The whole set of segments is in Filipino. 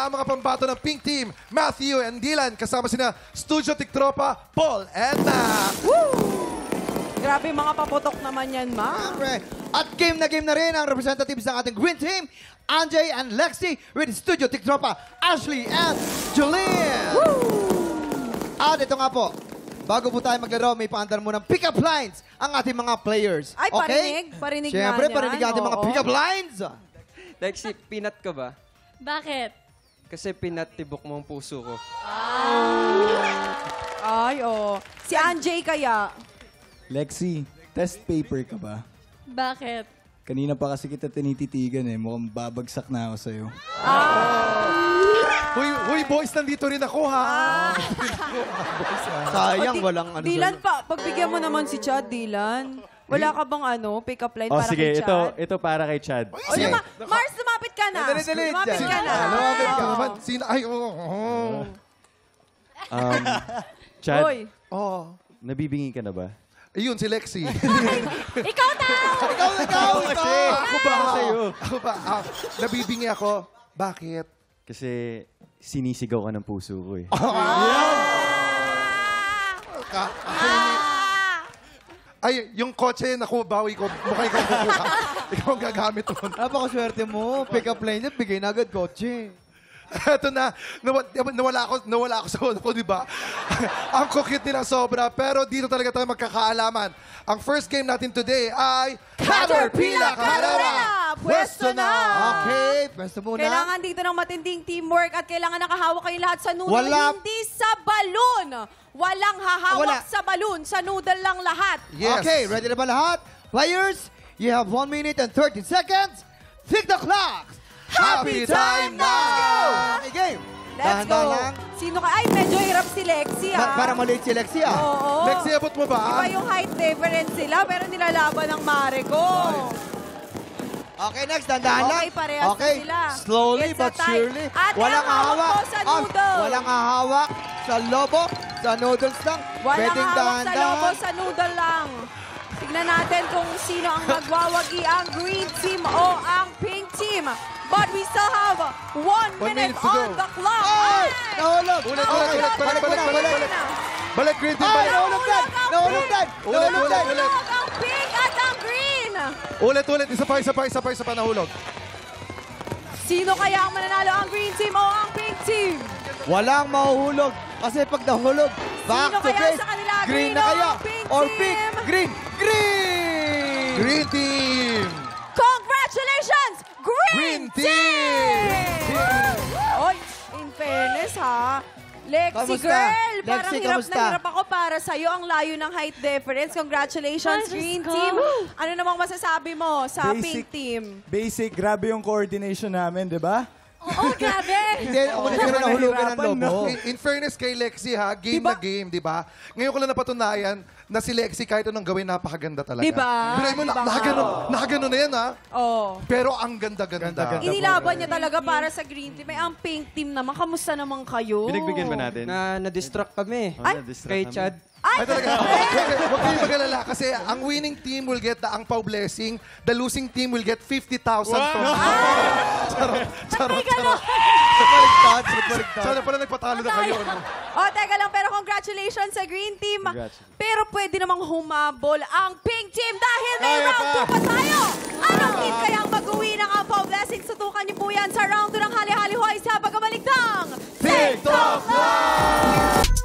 ang mga pambato ng Pink Team, Matthew and Dylan. Kasama sina Studio Tiktropa, Paul and Mac. Grabe, mga paputok naman yan, Ma. At game na rin ang representatives ng ating Green Team, Anjay and Lexi with Studio Tiktropa, Ashley and Julian. At ito nga po, bago po tayo maglaro, may paandar mo ng pick-up lines ang ating mga players. Ay, okay? Parinig Siyempre, nga parinig ang ating mga pick-up lines. Lexi, pinat ka ba? Bakit? Kasi pinatibok mo ang puso ko. Ay, oo. Si Anjay kaya. Lexi, test paper ka ba? Bakit? Kanina pa kasi kita tinititigan eh. Mukhang babagsak na ako sa'yo. Huy, boys, nandito rin ako, ha? Sayang, walang ano. Dylan, pagbigyan mo naman si Chad, Dylan. Wala ka bang pick-up line para sige, kay Chad? ito para kay Chad. O, Mars, lumapit ka na. Dali. Lumapit ka na. Lumapit ka. Naman, ay, Chad, Hoy. nabibingi ka na ba? Ayun, si Lexi. Ikaw daw! Ikaw. Ako ba? Nabibingi ako. Bakit? Kasi sinisigaw ka ng puso ko eh. Ay, yung kotse, naku, bawi ko. Mukha ikaw kukuha. Ikaw ang gagamit doon. Napakaswerte mo. Pick-up line niya, bigay na agad kotse. Eto na, nawala ako sa ulo ko, di ba? Ang kukit nila sobra, pero dito talaga tayo magkakaalaman. Ang first game natin today ay Caterpillar Carrera! Pwesto na! Okay, pwesto muna. Kailangan dito ng matinding teamwork at kailangan nakahawak kayo lahat sa noodle, hindi sa balon. Walang hahawak sa balon, sa noodle lang lahat. Yes. Okay, ready na ba lahat? Players, you have 1 minute and 30 seconds. Tick the clock! Happy time now! Okay, game. Let's Dahan-dahan go. lang. Sino ka? Ay, medyo hirap si Lexi, Para maliit si Lexi, Oo. Lexi, abot mo ba? Iba yung height difference sila, pero nilalaban ng mare ko. Okay, next. Dahan-dahan lang. Okay, parehas na sila. Slowly It's a but tie. surely. Ate, Walang ang hawak hawak. mo sa noodle. Walang hahawak sa lobo. Sa noodles lang. Walang Pwedeng hawak sa dahan-dahan. lobo, sa noodle lang. Tignan natin kung sino ang magwawagi, ang green team o ang pink team. But we still have 1 minute minute to go. on the clock. Ay! Nahulog. Ulit. Balik, Green Team, Ay, balik. nahulog din. Nahulog din. Ulit. Ang pink at ang green. Ulit. Isa pa nahulog. Sino kaya ang mananalo, ang green team o ang pink team? Walang mahuhulog. Kasi pag nahulog, back Sino to kaya base. sa kanila? Green Green na o kaya. pink Or team? pink. Green. Green Team! Congratulations, Green Team! Oy, in fairness ha. Lexi Kamusta? girl, parang Lexi, hirap kamusta? na hirap ako para sa'yo. Ang layo ng height difference. Congratulations, Ay, Diyos Green ko. Team. Ano namang masasabi mo sa Pink Team? Basic, grabe yung coordination namin, di ba? Oo, grabe! Hindi, ako na sila nahulugan ng lobo. In fairness kay Lexi, ha, game na game, di ba? Ngayon ko lang napatunayan na si Lexi kahit anong gawin, napakaganda talaga. Diba? Pero mo, nakaganon na yan, ha? Oh. Pero ang ganda-ganda. Inilaban niya talaga para sa Green Team. Ay, ang Pink Team naman. Kamusta naman kayo? Pinagbigyan ba natin? Na-distract kami. Ay! Kay Chad. Ay, Talaga. Huwag kayong mag-alala kasi ang winning team will get the angpao blessing, the losing team will get 50,000 from Charot. Sana pala nagpatalo na kayo. No? Oh, teka lang, pero congratulations sa Green Team. Pero pwede namang humabol ang Pink Team dahil may round 2 pa tayo. Anong team kaya ang mag-uwi ng Angpao Blessing? Sutukan niyo po yan sa round 2 ng Hali-Hali Hoy sa pagkabalik ng TikTok Live!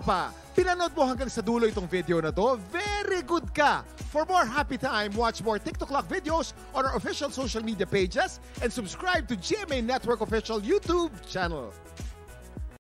Tropa, pinanood mo hanggang sa dulo itong video na to, very good ka! For more happy time, watch more TikTok Clock videos on our official social media pages and subscribe to GMA Network official YouTube channel.